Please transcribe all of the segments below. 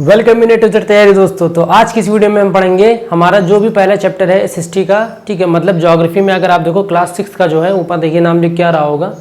Welcome in teacher तैयारी दोस्तों। तो आज की इस वीडियो में हम पढ़ेंगे हमारा जो भी पहला चैप्टर है हिस्ट्री का, ठीक है। मतलब ज्योग्राफी में अगर आप देखो क्लास 6 का जो है ऊपर देखिए नाम लिख क्या रहा होगा,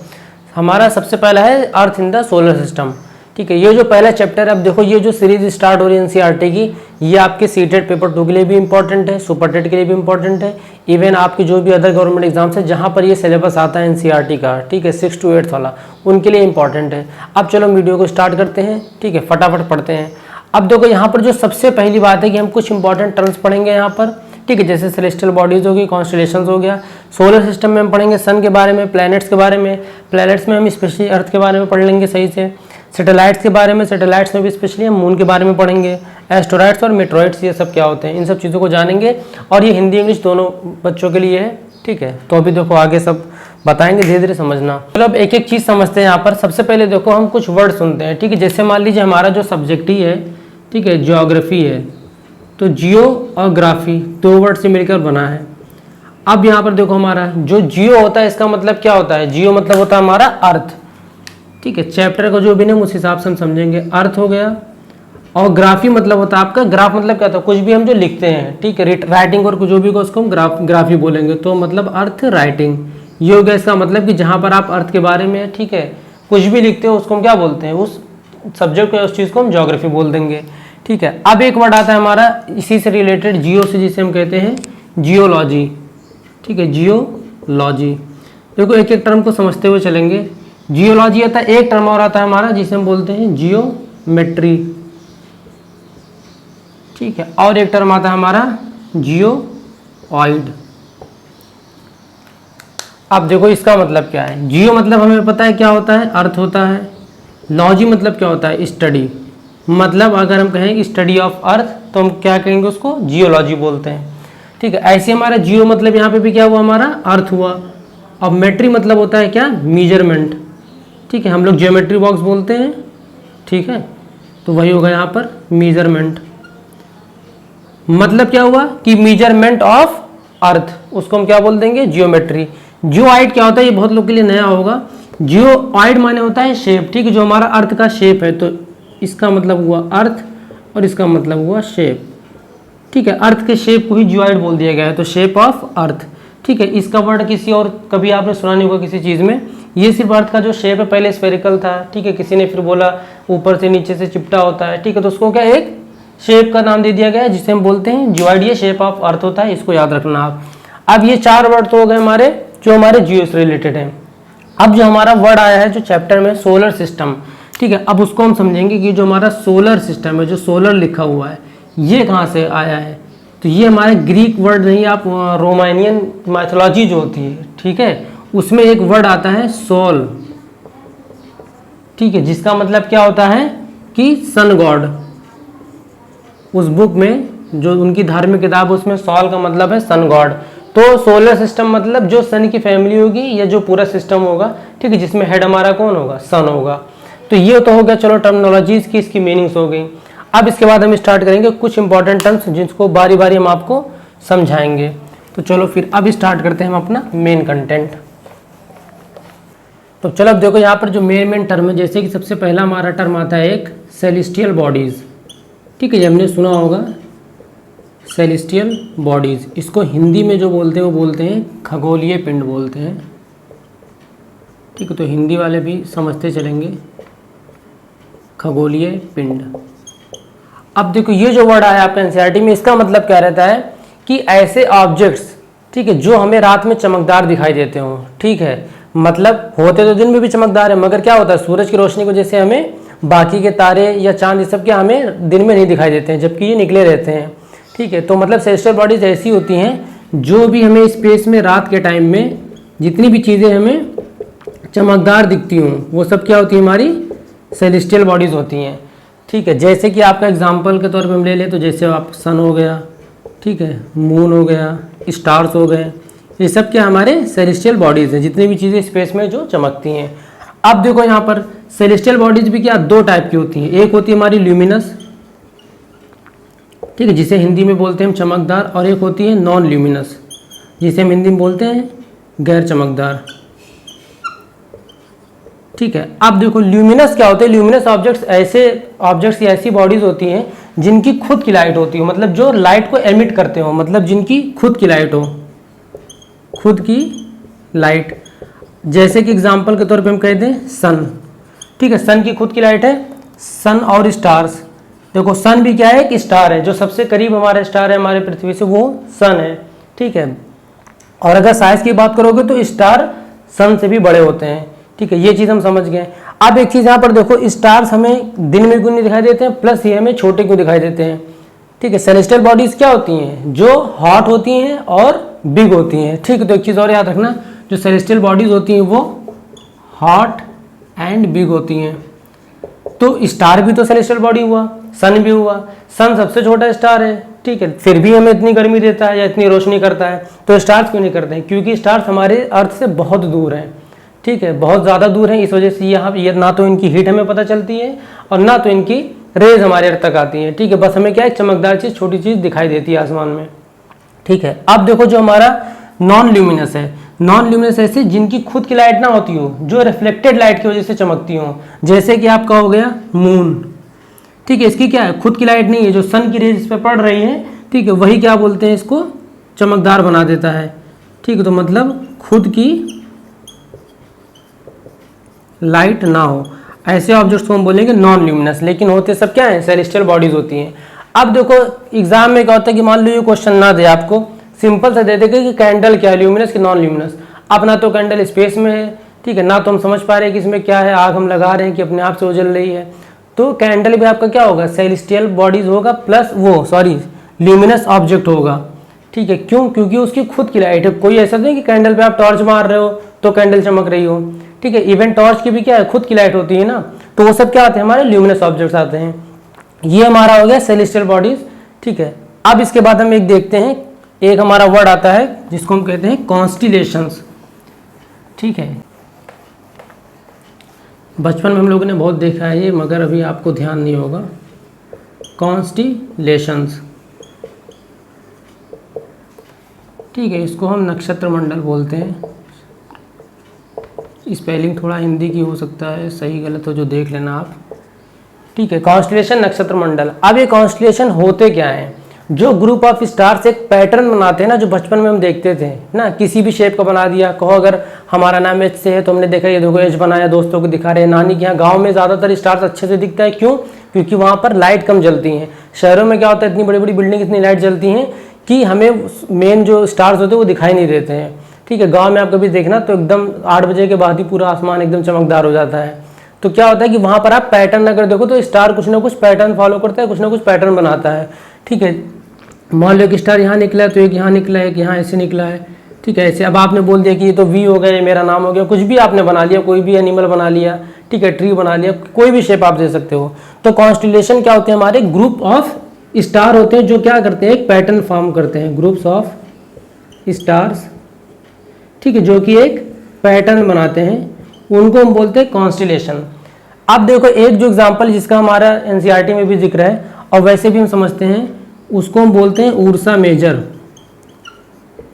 हमारा सबसे पहला है अर्थ इन द सोलर सिस्टम, ठीक है। ये जो पहला चैप्टर है, अब देखो ये जो सीरीज स्टार्ट हो रही है एनसीईआरटी की, ये आपके सीटेट पेपर 2 के लिए भी इंपॉर्टेंट है, सुपर टेट के लिए भी इंपॉर्टेंट है, इवन आपके जो भी अदर गवर्नमेंट एग्जाम्स है जहाँ पर ये सिलेबस आता है एनसीईआरटी का, ठीक है, 6 to 8 वाला, उनके लिए इंपॉर्टेंट है। अब चलो वीडियो को स्टार्ट करते हैं, ठीक है, फटाफट पढ़ते हैं। अब देखो यहाँ पर जो सबसे पहली बात है कि हम कुछ इंपॉर्टेंट टर्म्स पढ़ेंगे यहाँ पर, ठीक है, जैसे सेलेस्टियल बॉडीज होगी, कॉन्स्टेलेशंस हो गया। सोलर सिस्टम में हम पढ़ेंगे सन के बारे में, प्लैनेट्स के बारे में, प्लैनेट्स में हम स्पेशली अर्थ के बारे में पढ़ लेंगे सही से, सैटेलाइट्स के बारे में, सैटेलाइट्स में भी स्पेशली हम मून के बारे में पढ़ेंगे, एस्ट्रॉइड्स और मेट्रॉइड्स ये सब क्या होते हैं, इन सब चीज़ों को जानेंगे। और ये हिंदी इंग्लिश दोनों बच्चों के लिए है, ठीक है। तो अभी देखो आगे सब बताएंगे, धीरे धीरे समझना। चलो अब एक एक चीज़ समझते हैं यहाँ पर। सबसे पहले देखो हम कुछ वर्ड सुनते हैं, ठीक है। जैसे मान लीजिए हमारा जो सब्जेक्ट ही है, ठीक है, ज्योग्राफी है, तो जियो और ग्राफी 2 वर्ड से मिलकर बना है। अब यहाँ पर देखो हमारा जो जियो होता है इसका मतलब क्या होता है, जियो मतलब होता है हमारा अर्थ, ठीक है। चैप्टर का जो भी नाम उस हिसाब से हम समझेंगे, अर्थ हो गया। और ग्राफी मतलब होता है आपका, ग्राफ मतलब क्या होता है, कुछ भी हम जो लिखते हैं, ठीक है, राइटिंग और जो भी को उसको हम ग्राफी बोलेंगे, तो मतलब अर्थ राइटिंग। ये हो गया इसका मतलब कि जहाँ पर आप अर्थ के बारे में, ठीक है, कुछ भी लिखते हो उसको हम क्या बोलते हैं, उस सब्जेक्ट को, उस चीज़ को हम ज्योग्राफी बोल देंगे, ठीक है। अब एक वर्ड आता है हमारा इसी से रिलेटेड, जियो से, जिसे हम कहते हैं जियोलॉजी, ठीक है, जियोलॉजी। देखो एक एक टर्म को समझते हुए चलेंगे। जियोलॉजी आता है, एक टर्म और आता है हमारा जिसे हम बोलते हैं जियोमेट्री, ठीक है। और एक टर्म आता है हमारा जियोऑइड। अब देखो इसका मतलब क्या है। जियो मतलब हमें पता है क्या होता है, अर्थ होता है। लॉजी मतलब क्या होता है, स्टडी। मतलब अगर हम कहें स्टडी ऑफ अर्थ तो हम क्या कहेंगे, उसको जियोलॉजी बोलते हैं, ठीक है। ऐसे हमारा जियो मतलब यहाँ पे भी क्या हुआ, हमारा अर्थ हुआ। अब मेट्री मतलब होता है क्या, मेजरमेंट, ठीक है, हम लोग ज्योमेट्री बॉक्स बोलते हैं, ठीक है। तो वही होगा यहाँ पर मेजरमेंट। मतलब क्या हुआ कि मेजरमेंट ऑफ अर्थ, उसको हम क्या बोल देंगे, जियोमेट्री। जियोऑइड क्या होता है, ये बहुत लोग के लिए नया होगा। जियोऑइड माने होता है शेप, ठीक है, जो हमारा अर्थ का शेप है, तो इसका मतलब हुआ अर्थ और इसका मतलब हुआ शेप, ठीक है। अर्थ के शेप को ही जियोऑइड बोल दिया गया है, तो शेप ऑफ अर्थ, ठीक है। इसका वर्ड किसी और कभी आपने सुना नहीं होगा किसी चीज़ में। ये सिर्फ अर्थ का जो शेप है पहले स्फेरिकल था, ठीक है, किसी ने फिर बोला ऊपर से नीचे से चिपटा होता है, ठीक है, तो उसको क्या एक शेप का नाम दे दिया गया है जिसे हम बोलते हैं जियोऑइड। ये शेप ऑफ अर्थ होता है, इसको याद रखना आप। अब ये 4 वर्ड तो हो गए हमारे जो हमारे जियो से रिलेटेड है। अब जो हमारा वर्ड आया है जो चैप्टर में, सोलर सिस्टम, ठीक है। अब उसको हम समझेंगे कि जो हमारा सोलर सिस्टम है, जो सोलर लिखा हुआ है, ये कहाँ से आया है। तो ये हमारे ग्रीक वर्ड नहीं, आप रोमानियन माइथोलॉजी जो होती है, ठीक है, उसमें एक वर्ड आता है सोल, ठीक है, जिसका मतलब क्या होता है कि सन गॉड। उस बुक में जो उनकी धार्मिक किताब है उसमें सोल का मतलब है सन गॉड। तो सोलर सिस्टम मतलब जो सन की फैमिली होगी या जो पूरा सिस्टम होगा, ठीक है, जिसमें हेड हमारा कौन होगा, सन होगा। तो ये तो हो गया चलो टर्मिनोलॉजीज की, इसकी मीनिंग्स हो गई। अब इसके बाद हम स्टार्ट करेंगे कुछ इंपॉर्टेंट टर्म्स जिसको बारी बारी हम आपको समझाएंगे। तो चलो फिर अब स्टार्ट करते हैं हम अपना मेन कंटेंट। तो चलो अब देखो यहाँ पर जो मेन टर्म है, जैसे कि सबसे पहला हमारा टर्म आता है एक सेलेस्टियल बॉडीज़, ठीक है, ये हमने सुना होगा सेलेस्टियल बॉडीज़। इसको हिंदी में जो बोलते हैं वो बोलते हैं खगोलीय पिंड बोलते हैं, ठीक है। तो हिंदी वाले भी समझते चलेंगे, खगोलीय पिंड। अब देखो ये जो वर्ड आया आपका एनसीईआरटी में, इसका मतलब क्या रहता है कि ऐसे ऑब्जेक्ट्स, ठीक है, जो हमें रात में चमकदार दिखाई देते हो, ठीक है, मतलब होते तो दिन में भी चमकदार है, मगर क्या होता है सूरज की रोशनी को जैसे हमें बाकी के तारे या चांद ये सब क्या हमें दिन में नहीं दिखाई देते हैं, जबकि ये निकले रहते हैं, ठीक है। तो मतलब सेलेस्टियल बॉडीज ऐसी होती हैं जो भी हमें स्पेस में रात के टाइम में जितनी भी चीज़ें हमें चमकदार दिखती हों, वो सब क्या होती है, हमारी सेलेस्टियल बॉडीज़ होती हैं, ठीक है। जैसे कि आपका एग्जांपल के तौर पे हम ले लें तो जैसे आप सन हो गया, ठीक है, मून हो गया, स्टार्स हो गए, ये सब क्या हमारे सेलेस्टियल बॉडीज़ हैं, जितनी भी चीज़ें स्पेस में जो चमकती हैं। अब देखो यहाँ पर सेलेस्टियल बॉडीज़ भी क्या 2 टाइप की होती हैं। एक होती है हमारी ल्यूमिनस, ठीक है, जिसे हिंदी में बोलते हैं हम चमकदार, और एक होती है नॉन ल्यूमिनस, जिसे हम हिंदी में बोलते हैं गैर चमकदार, ठीक है। अब देखो ल्यूमिनस क्या होते हैं, ल्यूमिनस ऑब्जेक्ट्स ऐसे ऑब्जेक्ट्स या ऐसी बॉडीज होती हैं जिनकी खुद की लाइट होती हो, मतलब जो लाइट को एमिट करते हो, मतलब जिनकी खुद की लाइट हो, खुद की लाइट। जैसे कि एग्जांपल के तौर पे हम कह दें सन, ठीक है, सन की खुद की लाइट है। सन और स्टार्स, देखो सन भी क्या है, एक स्टार है, जो सबसे करीब हमारा स्टार है हमारे पृथ्वी से वो सन है, ठीक है। और अगर साइज की बात करोगे तो स्टार सन से भी बड़े होते हैं, ठीक है, ये चीज़ हम समझ गए। अब एक चीज़ यहाँ पर देखो, स्टार्स हमें दिन में क्यों नहीं दिखाई देते हैं, प्लस ये हमें छोटे क्यों दिखाई देते हैं, ठीक है। सेलेस्टियल बॉडीज क्या होती हैं, जो हॉट होती हैं और बिग होती हैं, ठीक है। तो एक चीज़ और याद रखना, जो सेलेस्टियल बॉडीज होती हैं वो हॉट एंड बिग होती हैं। तो स्टार भी तो सेलेस्टियल बॉडी हुआ, सन भी हुआ, सन सबसे छोटा स्टार है, ठीक है, फिर भी हमें इतनी गर्मी देता है या इतनी रोशनी करता है। तो स्टार्स क्यों नहीं करते हैं, क्योंकि स्टार्स हमारे अर्थ से बहुत दूर हैं, ठीक है, बहुत ज़्यादा दूर हैं। इस वजह से यहाँ ये ना तो इनकी हीट हमें पता चलती है और ना तो इनकी रेज हमारे अर्थ तक आती हैं, ठीक है। बस हमें क्या है, चमकदार चीज़, छोटी चीज़ दिखाई देती है आसमान में, ठीक है। अब देखो जो हमारा नॉन ल्यूमिनस है, नॉन ल्यूमिनस ऐसे जिनकी खुद की लाइट ना होती हो, जो रिफ्लेक्टेड लाइट की वजह से चमकती हो, जैसे कि आपका हो गया मून, ठीक है। इसकी क्या है, खुद की लाइट नहीं है, जो सन की रेज इस पर पड़ रही है, ठीक है, वही क्या बोलते हैं, इसको चमकदार बना देता है, ठीक है। तो मतलब खुद की लाइट ना हो, ऐसे ऑब्जेक्ट्स को हम बोलेंगे नॉन ल्यूमिनस, लेकिन होते सब क्या है, सेलेस्टियल बॉडीज होती हैं। अब देखो एग्जाम में क्या होता है कि मान लो ये क्वेश्चन ना दे आपको, सिंपल से दे देगा कि कैंडल क्या है, ल्यूमिनस कि नॉन ल्यूमिनस। अब ना तो कैंडल स्पेस में है, ठीक है, ना तो हम समझ पा रहे हैं कि इसमें क्या है, आग हम लगा रहे हैं कि अपने आप से उजल रही है। तो कैंडल भी आपका क्या होगा, सेलेस्टियल बॉडीज होगा प्लस ल्यूमिनस ऑब्जेक्ट होगा, ठीक है। क्यों, क्योंकि उसकी खुद की लाइट है। कोई ऐसा नहीं कि कैंडल पे आप टॉर्च मार रहे हो तो कैंडल चमक रही हो, ठीक है। इवन टॉर्च की भी क्या है, खुद की लाइट होती है ना, तो वो सब क्या आते हैं, हमारे ल्यूमिनस ऑब्जेक्ट्स आते हैं। ये हमारा हो गया सेलेस्टियल बॉडीज, ठीक है। अब इसके बाद हम एक देखते हैं, एक हमारा वर्ड आता है जिसको हम कहते हैं कॉन्स्टिलेशंस, ठीक है। बचपन में हम लोगों ने बहुत देखा है ये, मगर अभी आपको ध्यान नहीं होगा। कॉन्स्टिलेशंस, ठीक है, इसको हम नक्षत्र मंडल बोलते हैं। स्पेलिंग थोड़ा हिंदी की हो सकता है, सही गलत हो जो देख लेना आप, ठीक है। कॉन्स्टिलेशन, नक्षत्र मंडल। अब ये कॉन्स्टिलेशन होते क्या हैं, जो ग्रुप ऑफ स्टार्स एक पैटर्न बनाते हैं ना, जो बचपन में हम देखते थे ना, किसी भी शेप का बना दिया। कहो अगर हमारा नाम एच से है तो हमने देखा ये देखो एच बनाया, दोस्तों को दिखा रहे हैं। नानी के यहाँ गाँव में ज़्यादातर स्टार्स अच्छे से दिखता है, क्यों, क्योंकि वहाँ पर लाइट कम जलती हैं। शहरों में क्या होता है, इतनी बड़ी बड़ी बिल्डिंग, इतनी लाइट जलती हैं कि हमें मेन जो स्टार्स होते हैं वो दिखाई नहीं देते हैं, ठीक है। गाँव में आप कभी देखना तो एकदम 8 बजे के बाद ही पूरा आसमान एकदम चमकदार हो जाता है। तो क्या होता है कि वहाँ पर आप पैटर्न अगर देखो तो स्टार कुछ ना कुछ पैटर्न फॉलो करता है, कुछ ना कुछ पैटर्न बनाता है, ठीक है। मान लो एक स्टार यहाँ निकला है तो एक यहाँ निकला है, एक यहाँ ऐसे निकला है, ठीक है। ऐसे अब आपने बोल दिया कि ये तो वी हो गया, ये मेरा नाम हो गया, कुछ भी आपने बना लिया, कोई भी एनिमल बना लिया, ठीक है, ट्री बना लिया, कोई भी शेप आप दे सकते हो। तो कॉन्स्टिलेशन क्या होते हैं, हमारे ग्रुप ऑफ स्टार होते हैं जो क्या करते हैं, एक पैटर्न फॉर्म करते हैं, ग्रुप्स ऑफ स्टार्स, ठीक है, जो कि एक पैटर्न बनाते हैं, उनको हम बोलते हैं कॉन्स्टिलेशन। अब देखो एक जो एग्जांपल जिसका हमारा एनसीईआरटी में भी जिक्र है और वैसे भी हम समझते हैं, उसको हम बोलते हैं उर्सा मेजर,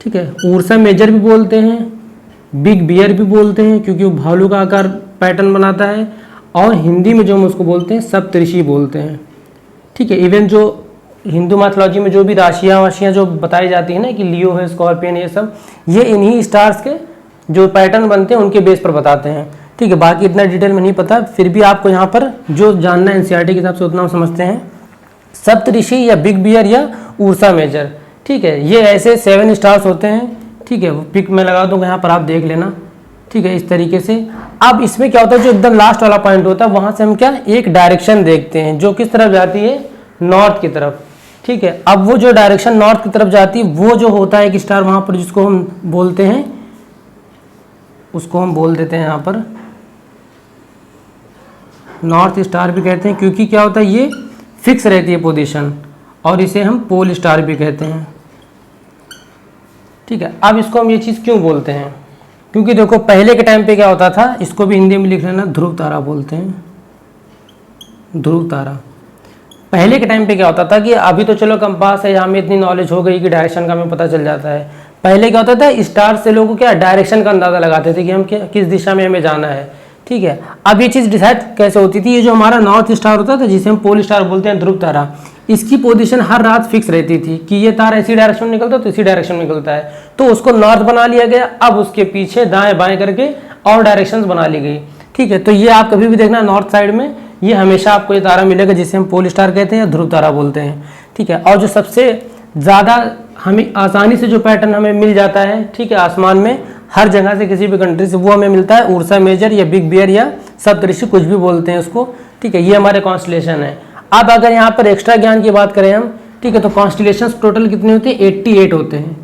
ठीक है। उर्सा मेजर भी बोलते हैं, बिग बियर भी बोलते हैं क्योंकि वो भालू का आकार पैटर्न बनाता है, और हिंदी में जो हम उसको बोलते हैं सप्तऋषि बोलते हैं, ठीक है। इवन जो हिंदू मैथोलॉजी में जो भी राशियाँ वाशियाँ जो बताई जाती है ना कि लियो है, स्कॉर्पियन, ये सब ये इन्हीं स्टार्स के जो पैटर्न बनते हैं उनके बेस पर बताते हैं, ठीक है। बाकी इतना डिटेल में नहीं पता, फिर भी आपको यहाँ पर जो जानना है एनसीईआरटी के हिसाब से उतना हम समझते हैं। सप्तऋषि या बिग बियर या उर्सा मेजर, ठीक है, ये ऐसे 7 स्टार्स होते हैं, ठीक है। पिक में लगा दूंगा यहाँ पर, आप देख लेना, ठीक है, इस तरीके से। अब इसमें क्या होता है, जो एकदम लास्ट वाला पॉइंट होता है वहाँ से हम क्या एक डायरेक्शन देखते हैं जो किस तरफ जाती है, नॉर्थ की तरफ, ठीक है। अब वो जो डायरेक्शन नॉर्थ की तरफ जाती है वो जो होता है एक स्टार वहाँ पर जिसको हम बोलते हैं, उसको हम बोल देते हैं यहाँ पर नॉर्थ स्टार भी कहते हैं, क्योंकि क्या होता है ये फिक्स रहती है पोजीशन, और इसे हम पोल स्टार भी कहते हैं, ठीक है। अब इसको हम ये चीज़ क्यों बोलते हैं, क्योंकि देखो पहले के टाइम पे क्या होता था, इसको भी हिंदी में लिख लेना, ध्रुव तारा बोलते हैं, ध्रुव तारा। पहले के टाइम पे क्या होता था कि अभी तो चलो कंपास है, हमें इतनी नॉलेज हो गई कि डायरेक्शन का हमें पता चल जाता है। पहले क्या होता था, स्टार से लोगों को क्या डायरेक्शन का अंदाज़ा लगाते थे कि हम किस दिशा में हमें जाना है, ठीक है। अब ये चीज़ डिसाइड कैसे होती थी, ये जो हमारा नॉर्थ स्टार होता था जिसे हम पोल स्टार बोलते हैं, ध्रुव तारा, इसकी पोजीशन हर रात फिक्स रहती थी कि ये तारा इसी डायरेक्शन में निकलता है तो इसी डायरेक्शन में निकलता है, तो उसको नॉर्थ बना लिया गया। अब उसके पीछे दाएं बाएं करके और डायरेक्शंस बना ली गई, ठीक है। तो ये आप कभी भी देखना नॉर्थ साइड में ये हमेशा आपको ये तारा मिलेगा जिसे हम पोल स्टार कहते हैं या ध्रुव तारा बोलते हैं, ठीक है। और जो सबसे ज़्यादा हमें आसानी से जो पैटर्न हमें मिल जाता है, ठीक है, आसमान में हर जगह से किसी भी कंट्री से, वो हमें मिलता है उर्सा मेजर या बिग बियर या सप्तऋषि, कुछ भी बोलते हैं उसको, ठीक है। ये हमारे कॉन्स्टलेशन है। अब अगर यहाँ पर एक्स्ट्रा ज्ञान की बात करें हम, ठीक है, तो कॉन्स्टलेशन टोटल कितने होते हैं? 88 होते हैं,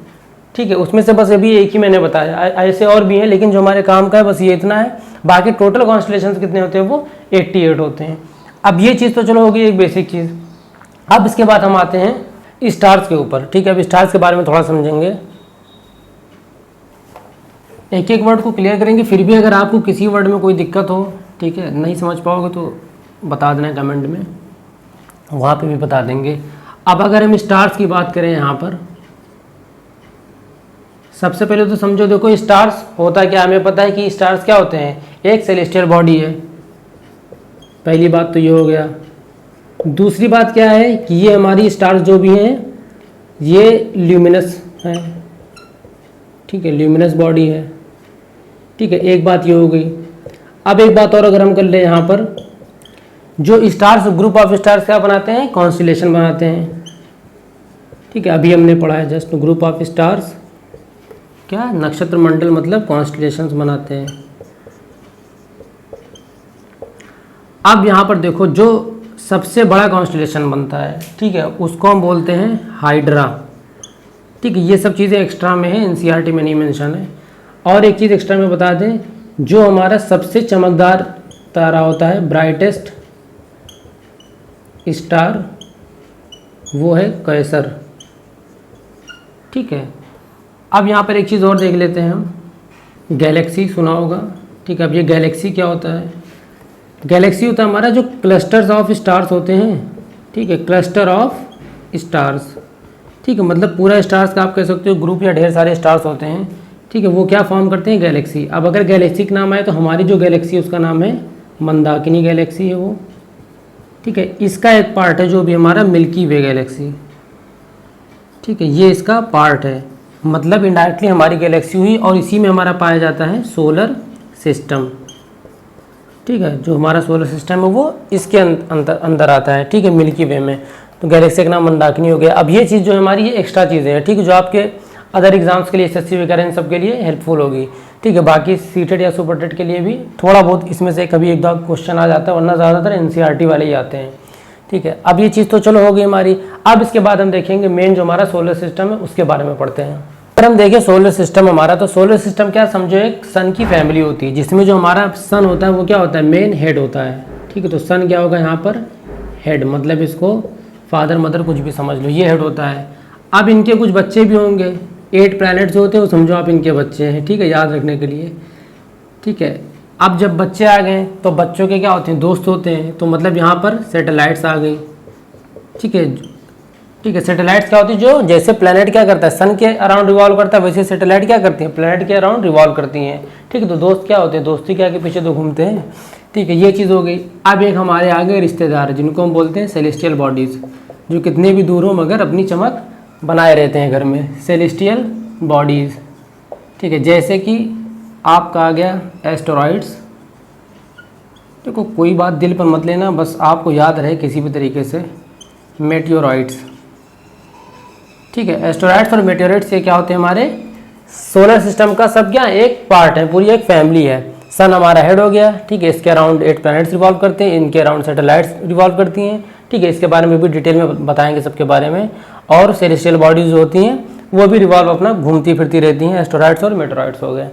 ठीक है। उसमें से बस अभी एक ही मैंने बताया, ऐसे और भी हैं लेकिन जो हमारे काम का है बस ये इतना है। बाकी टोटल कॉन्स्टलेशन कितने होते हैं? वो 88 होते हैं। अब ये चीज़ तो चलो होगी एक बेसिक चीज़। अब इसके बाद हम आते हैं स्टार्स के ऊपर, ठीक है। अब स्टार्स के बारे में थोड़ा समझेंगे, एक एक वर्ड को क्लियर करेंगे। फिर भी अगर आपको किसी वर्ड में कोई दिक्कत हो, ठीक है, नहीं समझ पाओगे तो बता देना कमेंट में, वहाँ पे भी बता देंगे। अब अगर हम स्टार्स की बात करें यहाँ पर, सबसे पहले तो समझो, देखो स्टार्स होता क्या, हमें पता है कि स्टार्स क्या होते हैं, एक सेलेस्टियल बॉडी है। पहली बात तो ये हो गया। दूसरी बात क्या है कि ये हमारी स्टार्स जो भी हैं ये ल्यूमिनस है, ठीक है, ल्यूमिनस बॉडी है, ठीक है। एक बात ये हो गई। अब एक बात और अगर हम कर ले, यहाँ पर जो स्टार्स, ग्रुप ऑफ स्टार्स क्या बनाते हैं? कॉन्स्टलेशन बनाते हैं, ठीक है। अभी हमने पढ़ा है जस्ट, ग्रुप ऑफ स्टार्स क्या, नक्षत्र मंडल मतलब कॉन्स्टलेशंस बनाते हैं। अब यहाँ पर देखो जो सबसे बड़ा कॉन्स्टलेशन बनता है, ठीक है, उसको हम बोलते हैं हाइड्रा, ठीक है। ये सब चीज़ें एक्स्ट्रा में है, एनसीईआरटी में नहीं मेंशन है। और एक चीज़ एक्स्ट्रा में बता दें, जो हमारा सबसे चमकदार तारा होता है, ब्राइटेस्ट स्टार, वो है कैसर, ठीक है। अब यहाँ पर एक चीज़ और देख लेते हैं हम, गैलेक्सी सुना होगा, ठीक है। अब ये गैलेक्सी क्या होता है? गैलेक्सी होता है हमारा जो क्लस्टर्स ऑफ स्टार्स होते हैं, ठीक है, क्लस्टर ऑफ स्टार्स, ठीक है। मतलब पूरा स्टार्स का आप कह सकते हो ग्रुप या ढेर सारे स्टार्स होते हैं, ठीक है, वो क्या फॉर्म करते हैं? गैलेक्सी। अब अगर गैलेक्सी का नाम आए तो हमारी जो गैलेक्सी है उसका नाम है मंदाकिनी गैलेक्सी है वो, ठीक है। इसका एक पार्ट है जो भी हमारा मिल्की वे गैलेक्सी, ठीक है, ये इसका पार्ट है। मतलब इनडायरेक्टली हमारी गैलेक्सी हुई और इसी में हमारा पाया जाता है सोलर सिस्टम, ठीक है। जो हमारा सोलर सिस्टम है वो इसके अंदर आता है, ठीक है, मिल्की वे में। तो गैलेक्सी का नाम मंदाकिनी हो गया। अब ये चीज़ जो हमारी ये एक्स्ट्रा चीज़ें हैं, ठीक है, जो आपके अदर एग्जाम्स के लिए, एसएससी वगैरह इन सब के लिए हेल्पफुल होगी, ठीक है। बाकी सीटेट या सुपरटेट के लिए भी थोड़ा बहुत इसमें से कभी एक दो क्वेश्चन आ जाता है, वरना ज़्यादातर एनसीईआरटी वाले ही आते हैं, ठीक है। अब ये चीज़ तो चलो हो गई हमारी। अब इसके बाद हम देखेंगे मेन जो हमारा सोलर सिस्टम है उसके बारे में पढ़ते हैं। अगर हम देखें सोलर सिस्टम हमारा, तो सोलर सिस्टम क्या, समझो एक सन की फैमिली होती है, जिसमें जो हमारा सन होता है वो क्या होता है? मेन हेड होता है, ठीक है। तो सन क्या होगा यहाँ पर? हेड, मतलब इसको फादर मदर कुछ भी समझ लो, ये हेड होता है। अब इनके कुछ बच्चे भी होंगे, 8 प्लैनेट्स होते हैं, वो समझो आप इनके बच्चे हैं, ठीक है, याद रखने के लिए, ठीक है। अब जब बच्चे आ गए तो बच्चों के क्या होते हैं? दोस्त होते हैं। तो मतलब यहाँ पर सैटेलाइट्स आ गई, ठीक है, ठीक है। सैटेलाइट्स क्या होती है? जो जैसे प्लैनेट क्या करता है, सन के अराउंड रिवॉल्व करता है, वैसे सैटेलाइट क्या करती हैं? प्लैनेट के अराउंड रिवॉल्व करती हैं, ठीक है। तो दोस्त क्या होते हैं? दोस्ती के आगे पीछे तो घूमते हैं, ठीक है, ये चीज़ हो गई। अब एक हमारे आगे रिश्तेदार जिनको हम बोलते हैं सेलेस्टियल बॉडीज़, जो कितने भी दूर हो मगर अपनी चमक बनाए रहते हैं घर में, सेलेस्टियल बॉडीज़, ठीक है। जैसे कि आपका आ गया एस्टेरॉइड्स, देखो कोई बात दिल पर मत लेना, बस आपको याद रहे किसी भी तरीके से, मेटियोरॉइड्स, ठीक है। एस्टेरॉइड्स और मेटियोरॉइड्स ये क्या होते हैं? हमारे सोलर सिस्टम का सब क्या एक पार्ट है, पूरी एक फैमिली है। सन हमारा हेड हो गया, ठीक है, इसके अराउंड 8 प्लैनेट्स रिवॉल्व करते हैं, इनके अराउंड सैटेलाइट्स रिवॉल्व करती हैं, ठीक है। इसके बारे में भी डिटेल में बताएंगे सबके बारे में। और सेलेस्टियल बॉडीज जो होती हैं वो भी रिवॉल्व अपना घूमती फिरती रहती हैं, एस्टेरॉइड्स और मेटेरॉइड्स हो गए,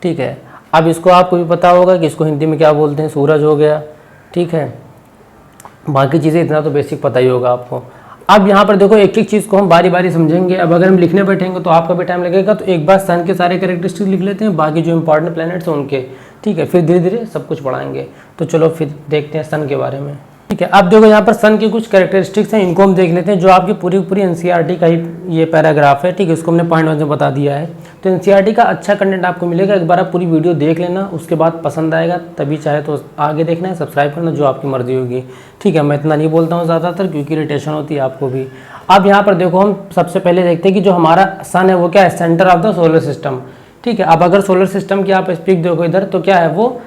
ठीक है। अब इसको आपको भी पता होगा कि इसको हिंदी में क्या बोलते हैं, सूरज हो गया, ठीक है। बाकी चीज़ें इतना तो बेसिक पता ही होगा आपको। अब यहाँ पर देखो एक एक चीज़ को हम बारी बारी समझेंगे। अब अगर हम लिखने बैठेंगे तो आपका भी टाइम लगेगा, तो एक बार सन के सारे कैरेक्टरिस्टिक्स लिख लेते हैं, बाकी जो इंपॉर्टेंट प्लैनेट्स हैं उनके, ठीक है, फिर धीरे धीरे सब कुछ पढ़ाएंगे। तो चलो फिर देखते हैं सन के बारे में। ठीक है। अब देखो यहाँ पर सन की कुछ कैरेक्टरिस्टिक्स हैं, इनको हम देख लेते हैं, जो आपकी पूरी एनसीईआरटी का ही ये पैराग्राफ है। ठीक है, इसको हमने पॉइंट वाइज में बता दिया है। तो एनसीईआरटी का अच्छा कंटेंट आपको मिलेगा, एक बार आप पूरी वीडियो देख लेना, उसके बाद पसंद आएगा तभी चाहे तो आगे देखना है, सब्सक्राइब करना, जो आपकी मर्जी होगी। ठीक है, मैं इतना नहीं बोलता हूँ ज़्यादातर क्योंकि इरिटेशन होती है आपको भी। अब यहाँ पर देखो हम सबसे पहले देखते हैं कि जो हमारा सन है वो क्या है, centre of the solar system. ठीक है, अब अगर सोलर सिस्टम की आप स्पीक देखो इधर तो क्या है, वो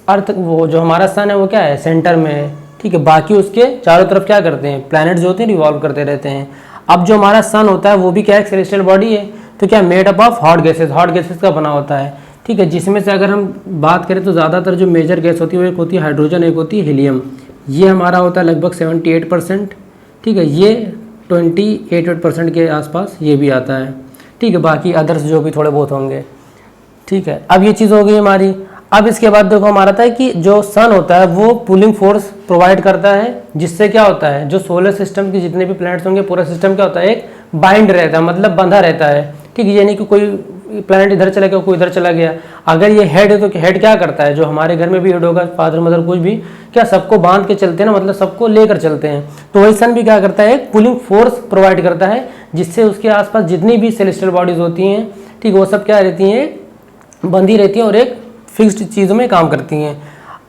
अर्थ, वो जो हमारा सन है वो क्या है, सेंटर में है। ठीक है, बाकी उसके चारों तरफ क्या करते हैं, प्लैनेट जो होते हैं रिवॉल्व करते रहते हैं। अब जो हमारा सन होता है वो भी क्या है, सेलेस्टियल बॉडी है, तो क्या made up of hot gases का बना होता है। ठीक है, जिसमें से अगर हम बात करें तो ज़्यादातर जो मेजर गैस होती है वो एक होती है हाइड्रोजन, एक होती है हीलियम। ये हमारा होता है लगभग 78%। ठीक है, ये 28% के आसपास ये भी आता है। ठीक है, बाकी अदर्स जो भी थोड़े बहुत होंगे। ठीक है, अब ये चीज़ हो गई हमारी। अब इसके बाद देखो हमारा था कि जो सन होता है वो पुलिंग फोर्स प्रोवाइड करता है, जिससे क्या होता है, जो सोलर सिस्टम के जितने भी प्लैनेट्स होंगे पूरा सिस्टम क्या होता है, एक बाइंड रहता है, मतलब बंधा रहता है। ठीक है, ये नहीं कि कोई प्लैनेट इधर चला गया कोई इधर चला गया। अगर ये हेड है तो हेड क्या करता है, जो हमारे घर में भी हेड होगा, फादर मदर कुछ भी, क्या सबको बांध के चलते हैं ना, मतलब सबको लेकर चलते हैं। तो वही सन भी क्या करता है, एक पुलिंग फोर्स प्रोवाइड करता है, जिससे उसके आसपास जितनी भी सेलेस्टियल बॉडीज होती हैं, ठीक वो सब क्या रहती हैं, बंधी रहती हैं और एक फिक्स्ड चीज़ों में काम करती हैं।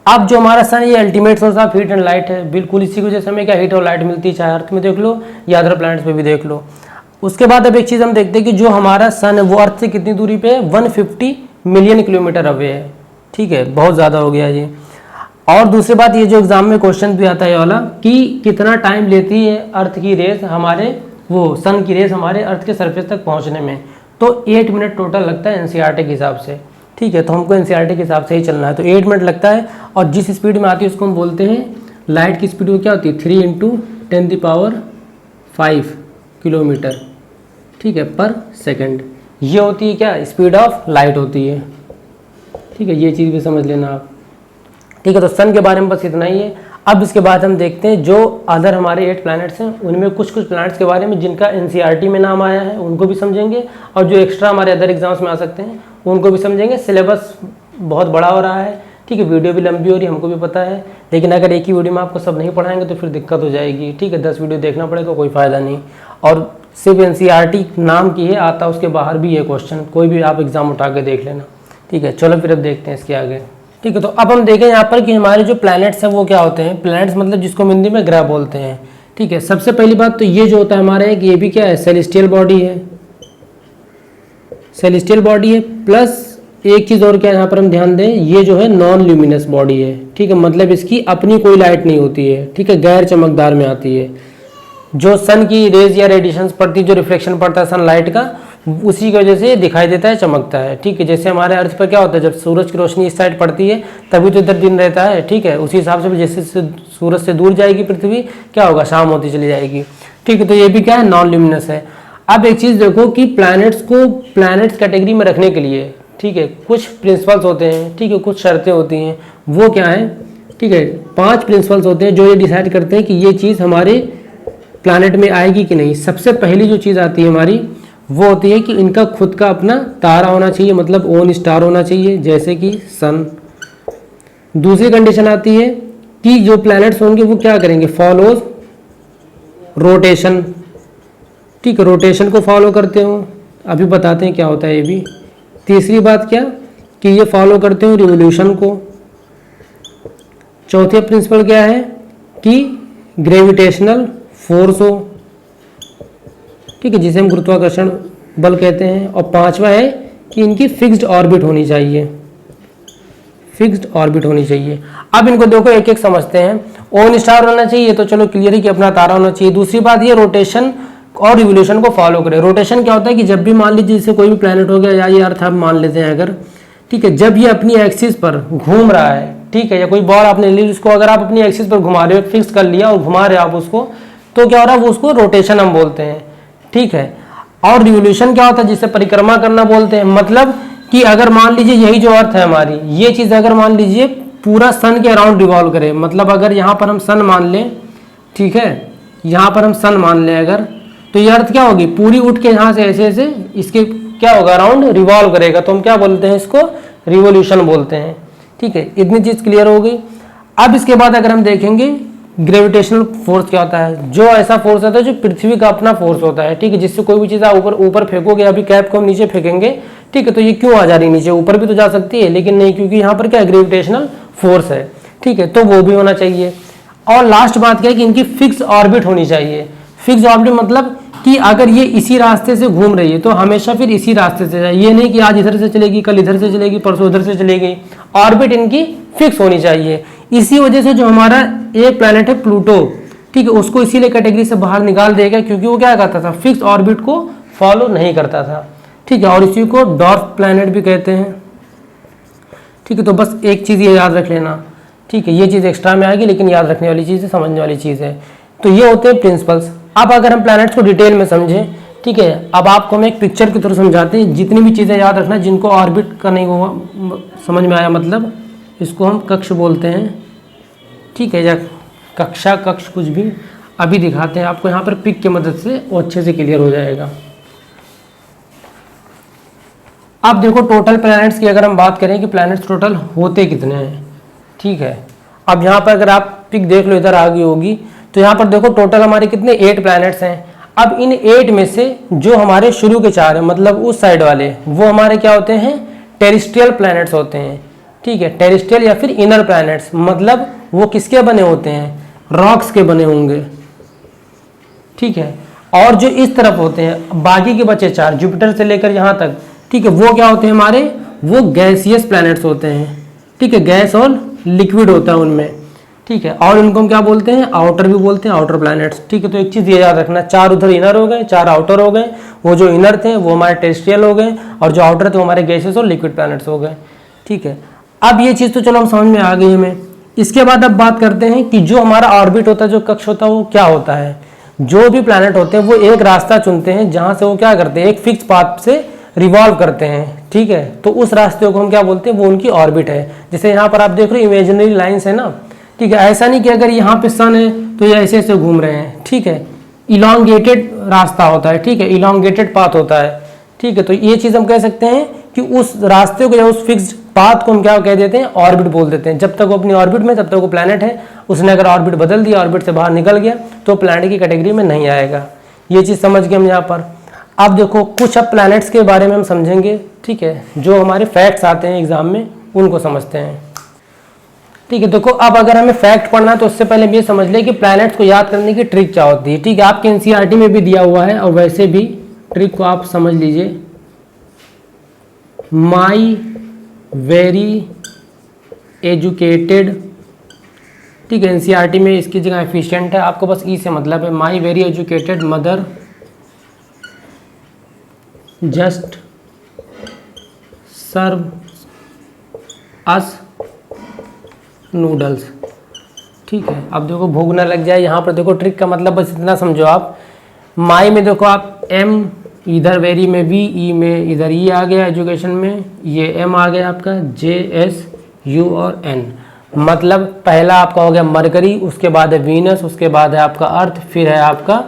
अब जो हमारा सन ये ultimate source of heat and light है, बिल्कुल इसी की वजह से हमें क्या हीट और लाइट मिलती है, चाहे अर्थ में देख लो या अदर प्लैनेट्स पे भी देख लो। उसके बाद अब एक चीज़ हम देखते हैं कि जो हमारा सन है वो अर्थ से कितनी दूरी पे है, 150 मिलियन किलोमीटर अवे है। ठीक है, बहुत ज़्यादा हो गया ये। और दूसरी बात, ये जो एग्जाम में क्वेश्चन भी आता है ये वाला, कि कितना टाइम लेती है अर्थ की रेस हमारे, वो सन की रेस हमारे अर्थ के सरफेस तक पहुँचने में, तो 8 मिनट टोटल लगता है एनसीईआरटी के हिसाब से। ठीक है, तो हमको एनसीईआरटी के हिसाब से ही चलना है, तो 8 मिनट लगता है। और जिस स्पीड में आती है उसको हम बोलते हैं, लाइट की स्पीड वो क्या होती है, 3 × 10⁵ किलोमीटर, ठीक है, पर सेकंड। ये होती है क्या, स्पीड ऑफ लाइट होती है। ठीक है, ये चीज़ भी समझ लेना आप। ठीक है, तो सन के बारे में बस इतना ही है। अब इसके बाद हम देखते हैं जो अदर हमारे 8 प्लैनेट्स हैं, उनमें कुछ प्लैनेट्स के बारे में जिनका एनसीईआरटी में नाम आया है उनको भी समझेंगे, और जो एक्स्ट्रा हमारे अदर एग्जाम्स में आ सकते हैं उनको भी समझेंगे। सिलेबस बहुत बड़ा हो रहा है। ठीक है, वीडियो भी लंबी हो रही है, हमको भी पता है, लेकिन अगर एक ही वीडियो में आपको सब नहीं पढ़ाएंगे तो फिर दिक्कत हो जाएगी। ठीक है, 10 वीडियो देखना पड़ेगा, कोई फ़ायदा नहीं। और सिर्फ एनसीईआरटी नाम की है, आता उसके बाहर भी है क्वेश्चन, कोई भी आप एग्जाम उठा के देख लेना। ठीक है, चलो फिर अब देखते हैं इसके आगे। ठीक है, तो अब हम देखें यहाँ पर कि हमारे जो प्लैनेट्स हैं वो क्या होते हैं। प्लैनेट्स मतलब जिसको हिंदी में ग्रह बोलते हैं। ठीक है, सबसे पहली बात तो ये जो होता है हमारा एक, ये भी क्या है, सेलेस्टियल बॉडी है। सेलेस्टियल बॉडी है, प्लस एक चीज़ और क्या यहाँ पर हम ध्यान दें, ये जो है नॉन ल्यूमिनस बॉडी है। ठीक है, मतलब इसकी अपनी कोई लाइट नहीं होती है। ठीक है, गैर चमकदार में आती है। जो सन की रेज या रेडिएशंस पड़ती है, जो रिफ्लेक्शन पड़ता है सनलाइट का, उसी की वजह से ये दिखाई देता है, चमकता है। ठीक है, जैसे हमारे अर्थ पर क्या होता है, जब सूरज की रोशनी इस साइड पड़ती है तभी तो इधर दिन रहता है। ठीक है, उसी हिसाब से जैसे सूरज से दूर जाएगी पृथ्वी, क्या होगा, शाम होती चली जाएगी। ठीक है, तो ये भी क्या है, नॉन ल्यूमिनस है। अब एक चीज़ देखो कि प्लैनेट्स को प्लैनेट्स कैटेगरी में रखने के लिए, ठीक है, कुछ प्रिंसिपल्स होते हैं। ठीक है, कुछ शर्तें होती हैं, वो क्या है, ठीक है, 5 प्रिंसिपल्स होते हैं जो ये डिसाइड करते हैं कि ये चीज़ हमारे प्लैनेट में आएगी कि नहीं। सबसे पहली जो चीज़ आती है हमारी वो होती है कि इनका खुद का अपना तारा होना चाहिए, मतलब ओन स्टार होना चाहिए, जैसे कि सन। दूसरी कंडीशन आती है कि जो प्लैनेट्स होंगे वो क्या करेंगे, फॉलोज रोटेशन। ठीक है, रोटेशन को फॉलो करते हो, अभी बताते हैं क्या होता है ये भी। तीसरी बात क्या, कि ये फॉलो करते हो रिवोल्यूशन को। चौथी प्रिंसिपल क्या है कि ग्रेविटेशनल फोर्स हो। ठीक है, जिसे हम गुरुत्वाकर्षण बल कहते हैं। और 5वां है कि इनकी फिक्स्ड ऑर्बिट होनी चाहिए। फिक्स्ड ऑर्बिट होनी चाहिए। अब इनको देखो एक एक समझते हैं। ओन स्टार होना चाहिए, तो चलो क्लियर है कि अपना तारा होना चाहिए। दूसरी बात ये रोटेशन और रिवोल्यूशन को फॉलो करे। रोटेशन क्या होता है कि जब भी मान लीजिए जैसे कोई भी प्लैनेट हो गया, या ये अर्थ आप मान लेते हैं अगर, ठीक है, जब ये अपनी एक्सिस पर घूम रहा है, ठीक है, या कोई बॉल आपने ली, उसको अगर आप अपनी एक्सिस पर घुमा रहे हो, फिक्स कर लिया और घुमा रहे हो आप उसको, तो क्या हो रहा है, वो उसको रोटेशन हम बोलते हैं। ठीक है, और रिवोल्यूशन क्या होता है, जिसे परिक्रमा करना बोलते हैं। मतलब कि अगर मान लीजिए यही जो अर्थ है हमारी, ये चीज़ अगर मान लीजिए पूरा सन के अराउंड रिवॉल्व करे, मतलब अगर यहाँ पर हम सन मान लें, ठीक है, यहाँ पर हम सन मान लें अगर, तो ये अर्थ क्या होगी, पूरी उठ के यहाँ से ऐसे ऐसे इसके क्या होगा, अराउंड रिवॉल्व करेगा, तो हम क्या बोलते हैं, इसको रिवोल्यूशन बोलते हैं। ठीक है, इतनी चीज़ क्लियर हो गई। अब इसके बाद अगर हम देखेंगे ग्रेविटेशनल फोर्स क्या होता है, जो ऐसा फोर्स होता है जो पृथ्वी का अपना फोर्स होता है, ठीक है, जिससे कोई भी चीज़ आप ऊपर ऊपर फेंकोगे, अभी कैप को हम नीचे फेंकेंगे, ठीक है, तो ये क्यों आ जा रही है नीचे, ऊपर भी तो जा सकती है लेकिन नहीं, क्योंकि यहाँ पर क्या ग्रेविटेशनल फोर्स है, ठीक है, तो वो भी होना चाहिए। और लास्ट बात क्या है कि इनकी फिक्स ऑर्बिट होनी चाहिए। फिक्स ऑर्बिट मतलब कि अगर ये इसी रास्ते से घूम रही है तो हमेशा फिर इसी रास्ते से जाए, ये नहीं कि आज इधर से चलेगी, कल इधर से चलेगी, परसों उधर से चलेगी, ऑर्बिट इनकी फिक्स होनी चाहिए। इसी वजह से जो हमारा एक प्लैनेट है प्लूटो, ठीक है, उसको इसीलिए कैटेगरी से बाहर निकाल देगा क्योंकि वो क्या करता था, फिक्स ऑर्बिट को फॉलो नहीं करता था, ठीक है, और इसी को डॉर्फ प्लैनेट भी कहते हैं, ठीक है। तो बस एक चीज़ ये याद रख लेना, ठीक है, ये चीज़ एक्स्ट्रा में आएगी लेकिन याद रखने वाली चीज़ है, समझने वाली चीज़ है। तो ये होते हैं प्रिंसिपल्स। अब अगर हम प्लैनेट्स को डिटेल में समझें, ठीक है, अब आपको हम एक पिक्चर की तरह समझाते हैं, जितनी भी चीज़ें याद रखना जिनको ऑर्बिट का नहीं हुआ समझ में आया, मतलब इसको हम कक्ष बोलते हैं, ठीक है, या कक्षा, कक्ष, कुछ भी अभी दिखाते हैं आपको यहाँ पर पिक की मदद से, वो अच्छे से क्लियर हो जाएगा। अब देखो टोटल प्लैनेट्स की अगर हम बात करें कि प्लैनेट्स टोटल होते कितने हैं, ठीक है। अब यहाँ पर अगर आप पिक देख लो, इधर आ गई होगी, तो यहाँ पर देखो टोटल हमारे कितने 8 प्लैनेट्स हैं। अब इन 8 में से जो हमारे शुरू के 4 हैं, मतलब उस साइड वाले, वो हमारे क्या होते हैं, टेरेस्ट्रियल प्लैनेट्स होते हैं, ठीक है, टेरेस्ट्रियल या फिर इनर प्लैनेट्स, मतलब वो किसके बने होते हैं, रॉक्स के बने होंगे, ठीक है। और जो इस तरफ होते हैं बाकी के बचे 4, जुपिटर से लेकर यहाँ तक, ठीक है, वो क्या होते हैं हमारे, वो गैसियस प्लैनेट्स होते हैं, ठीक है, गैस और लिक्विड होता है उनमें, ठीक है, और इनको हम क्या बोलते हैं, आउटर भी बोलते हैं, आउटर प्लैनेट्स, ठीक है। तो एक चीज़ ये याद रखना, 4 उधर इनर हो गए, 4 आउटर हो गए, वो जो इनर थे वो हमारे टेरेस्ट्रियल हो गए और जो आउटर थे वो हमारे गैसेस और लिक्विड प्लैनेट्स हो गए, ठीक है। अब ये चीज़ तो चलो हम समझ में आ गई हमें। इसके बाद अब बात करते हैं कि जो हमारा ऑर्बिट होता है, जो कक्ष होता है, वो क्या होता है। जो भी प्लैनेट होते हैं वो एक रास्ता चुनते हैं जहाँ से वो क्या करते हैं, एक फिक्स पाथ से रिवॉल्व करते हैं, ठीक है, तो उस रास्ते को हम क्या बोलते हैं, वो उनकी ऑर्बिट है। जैसे यहाँ पर आप देख रहे हो इमेजिनरी लाइंस है ना, ठीक है, ऐसा नहीं कि अगर यहाँ पे सन है तो ये ऐसे ऐसे घूम रहे हैं, ठीक है, इलोंगेटेड रास्ता होता है, ठीक है, इलोंगेटेड पाथ होता है, ठीक है। तो ये चीज़ हम कह सकते हैं कि उस रास्ते को या उस फिक्स्ड पाथ को हम क्या कह देते हैं, ऑर्बिट बोल देते हैं। जब तक वो अपनी ऑर्बिट में, तब तक वो प्लैनेट है, उसने अगर ऑर्बिट बदल दिया, ऑर्बिट से बाहर निकल गया तो प्लैनेट की कैटेगरी में नहीं आएगा। ये चीज़ समझ गए हम यहाँ पर। अब देखो कुछ अब प्लैनेट्स के बारे में हम समझेंगे, ठीक है, जो हमारे फैक्ट्स आते हैं एग्जाम में उनको समझते हैं, ठीक है। देखो अब अगर हमें फैक्ट पढ़ना है तो उससे पहले ये समझ ले कि प्लैनेट्स को याद करने की ट्रिक क्या होती है, ठीक है, आपके एनसीईआरटी में भी दिया हुआ है और वैसे भी ट्रिक को आप समझ लीजिए। माई वेरी एजुकेटेड, ठीक है, एनसीईआरटी में इसकी जगह एफिशिएंट है, आपको बस ई से मतलब है। My very educated mother just serve us noodles, ठीक है। अब देखो भूख ना लग जाए, यहाँ पर देखो ट्रिक का मतलब बस इतना समझो आप। माई में देखो आप एम, इधर वेरी में वी, ई में इधर ई आ गया, एजुकेशन में ये एम आ गया आपका, जे एस यू और एन, मतलब पहला आपका हो गया मरकरी, उसके बाद है वीनस, उसके बाद है आपका अर्थ, फिर है आपका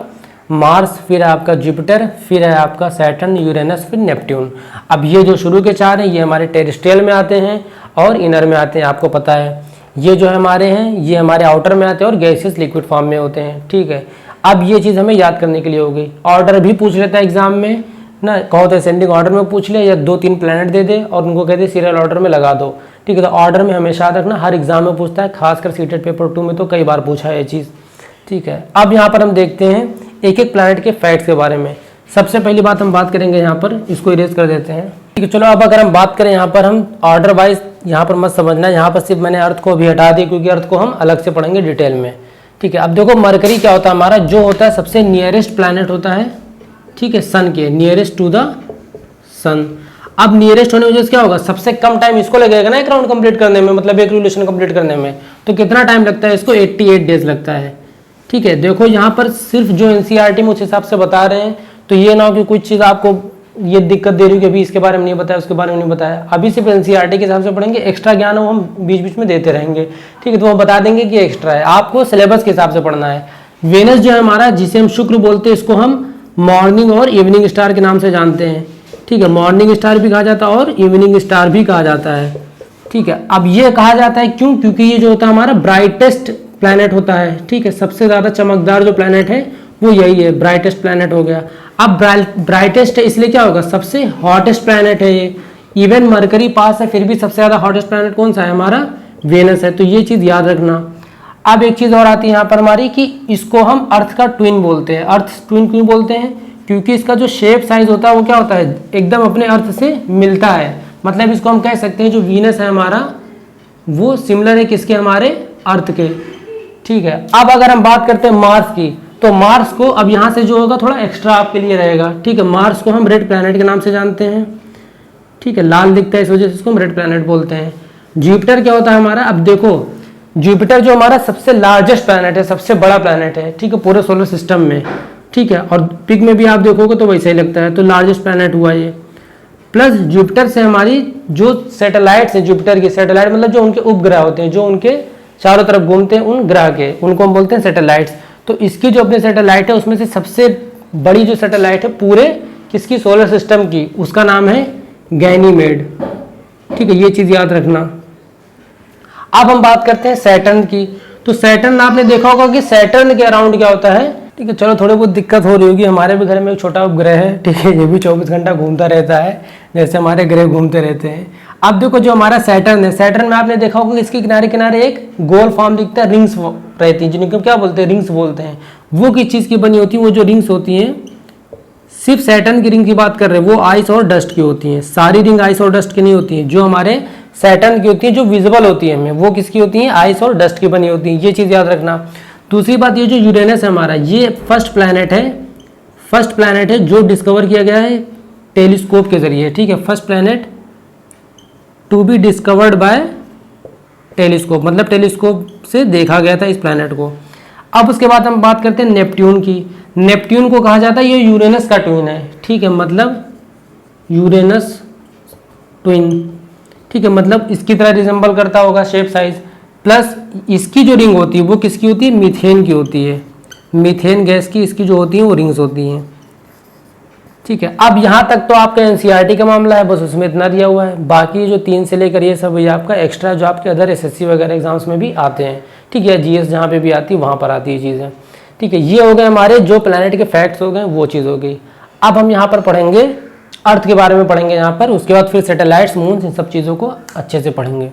मार्स, फिर है आपका जुपिटर, फिर है आपका सैटर्न, यूरेनस, फिर नेपट्यून। अब ये जो शुरू के 4 हैं ये हमारे टेरेस्ट्रियल में आते हैं और इनर में आते हैं, आपको पता है। ये जो हमारे हैं ये हमारे आउटर में आते हैं और गैसेस लिक्विड फॉर्म में होते हैं, ठीक है। अब ये चीज़ हमें याद करने के लिए हो गई। ऑर्डर भी पूछ लेता है एग्जाम में ना, कहो तो असेंडिंग ऑर्डर में पूछ ले या 2-3 प्लैनेट दे दे और उनको कह दे सीरियल ऑर्डर में लगा दो, ठीक है। तो ऑर्डर में हमेशा याद रखना, हर एग्जाम में पूछता है, खासकर सीटेड पेपर 2 में तो कई बार पूछा है ये चीज़, ठीक है। अब यहाँ पर हम देखते हैं एक एक प्लैनेट के फैक्ट्स के बारे में। सबसे पहली बात हम बात करेंगे यहाँ पर, इसको इरेज कर देते हैं, ठीक है। चलो अब अगर हम बात करें यहाँ पर, हम ऑर्डर वाइज यहाँ पर मत समझना, यहाँ पर सिर्फ मैंने अर्थ को भी हटा दी क्योंकि अर्थ को हम अलग से पढ़ेंगे डिटेल में, ठीक है। अब देखो मरकरी क्या होता है हमारा, जो होता है सबसे नियरेस्ट प्लैनेट होता है, ठीक है, सन के नियरेस्ट टू द सन। अब नियरेस्ट होने की वजह से क्या होगा, सबसे कम टाइम इसको लगेगा ना एक राउंड कंप्लीट करने में, मतलब एक रिवोल्यूशन कंप्लीट करने में। तो कितना टाइम लगता है इसको, 88 डेज लगता है, ठीक है। देखो यहाँ पर सिर्फ जो एनसीईआरटी में उस हिसाब से बता रहे हैं, तो ये ना हो कि कुछ चीज़ आपको ये दिक्कत दे रही है कि अभी इसके बारे में नहीं बताया, उसके बारे में नहीं बताया। अभी सिर्फ एनसीईआरटी के हिसाब से पढ़ेंगे, एक्स्ट्रा ज्ञान वो हम बीच बीच में देते रहेंगे, ठीक है। तो वो बता देंगे कि एक्स्ट्रा है, आपको सिलेबस के हिसाब से पढ़ना है। वेनस जो है हमारा, जिसे हम शुक्र बोलते हैं, इसको हम मॉर्निंग और इवनिंग स्टार के नाम से जानते हैं, ठीक है। मॉर्निंग स्टार भी कहा जाता है और इवनिंग स्टार भी कहा जाता है, ठीक है। अब ये कहा जाता है क्यों, क्योंकि ये जो होता है हमारा ब्राइटेस्ट प्लैनेट होता है, ठीक है, सबसे ज़्यादा चमकदार जो प्लैनेट है वो यही है, ब्राइटेस्ट प्लैनेट हो गया। अब ब्राइटेस्ट है इसलिए क्या होगा, सबसे हॉटेस्ट प्लैनेट है ये। इवन मरकरी पास है फिर भी सबसे ज़्यादा हॉटेस्ट प्लैनेट कौन सा है, हमारा वेनस है। तो ये चीज़ याद रखना। अब एक चीज़ और आती है यहाँ पर हमारी कि इसको हम अर्थ का ट्विन बोलते हैं। अर्थ ट्विन क्यों बोलते हैं, क्योंकि इसका जो शेप साइज होता है वो क्या होता है, एकदम अपने अर्थ से मिलता है। मतलब इसको हम कह सकते हैं जो वीनस है हमारा वो सिमिलर है किसके, हमारे अर्थ के, ठीक है। अब अगर हम बात करते हैं मार्स की, तो मार्स को अब यहाँ से जो होगा थोड़ा एक्स्ट्रा आपके लिए रहेगा, ठीक है। मार्स को हम रेड प्लैनेट के नाम से जानते हैं, ठीक है, लाल दिखता है इस वजह से इसको हम रेड प्लैनेट बोलते हैं। जुपिटर क्या होता है हमारा, अब देखो जुपिटर जो हमारा सबसे लार्जेस्ट प्लैनेट है, सबसे बड़ा प्लैनेट है, ठीक है, पूरे सोलर सिस्टम में, ठीक है। और पिक में भी आप देखोगे तो वैसा ही लगता है, तो लार्जेस्ट प्लैनेट हुआ ये। प्लस जुपिटर से हमारी जो सैटेलाइट्स हैं, जुपिटर की सैटेलाइट मतलब जो उनके उपग्रह होते हैं, जो उनके चारों तरफ घूमते हैं उन ग्रह के, उनको हम बोलते हैं सैटेलाइट्स। तो इसकी जो अपनी सैटेलाइट है उसमें से सबसे बड़ी जो सैटेलाइट है पूरे किसकी, सोलर सिस्टम की, उसका नाम है गैनीमेड, ठीक है, ये चीज़ याद रखना। अब हम बात करते हैं सैटर्न की। तो सैटर्न आपने देखा होगा कि सैटर्न के अराउंड क्या होता है, ठीक है। चलो थोड़ी बहुत दिक्कत हो रही होगी, हमारे भी घर में एक छोटा उपग्रह है, ठीक है, ये भी 24 घंटा घूमता रहता है जैसे हमारे ग्रह घूमते रहते हैं। अब देखो जो हमारा सैटर्न है, सैटर्न में आपने देखा होगा कि इसके किनारे किनारे एक गोल फॉर्म दिखता है, रिंग्स रहती हैं जिनको क्या बोलते हैं, रिंग्स बोलते हैं। वो किस चीज़ की बनी होती है, वो जो रिंग्स होती हैं, सिर्फ सैटर्न की रिंग की बात कर रहे हैं, वो आइस और डस्ट की होती हैं। सारी रिंग आइस और डस्ट की नहीं होती हैं, जो हमारे सैटर्न की होती है, जो विजिबल होती है हमें, वो किसकी होती है, आइस और डस्ट की बनी होती है। ये चीज़ याद रखना। दूसरी बात, ये जो यूरेनस है हमारा, ये फर्स्ट प्लैनेट है जो डिस्कवर किया गया है टेलीस्कोप के जरिए, ठीक है। First planet to be discovered by telescope, मतलब टेलीस्कोप से देखा गया था इस प्लैनेट को। अब उसके बाद हम बात करते हैं नेपट्यून की। नेपट्यून को कहा जाता है ये यूरेनस का ट्विन है, ठीक है, मतलब यूरेनस ट्विन, ठीक है, मतलब इसकी तरह रिजेंबल करता होगा शेप साइज। प्लस इसकी जो रिंग होती है वो किसकी होती है, मीथेन की होती है। मीथेन गैस की इसकी जो होती है वो रिंग्स होती हैं, ठीक है। अब यहाँ तक तो आपका एनसीईआरटी का मामला है, बस उसमें इतना दिया हुआ है। बाकी जो 3 से लेकर ये सब ये आपका एक्स्ट्रा जो आपके अदर एसएससी वगैरह एग्जाम्स में भी आते हैं, ठीक है, जीएस जहाँ पे भी आती है वहाँ पर आती है चीज़ें, ठीक है। ये हो गए हमारे जो प्लैनेट के फैक्ट्स हो गए, वो चीज़ हो गई। अब हम यहाँ पर पढ़ेंगे अर्थ के बारे में पढ़ेंगे यहाँ पर, उसके बाद फिर सैटेलाइट्स, मून, इन सब चीज़ों को अच्छे से पढ़ेंगे।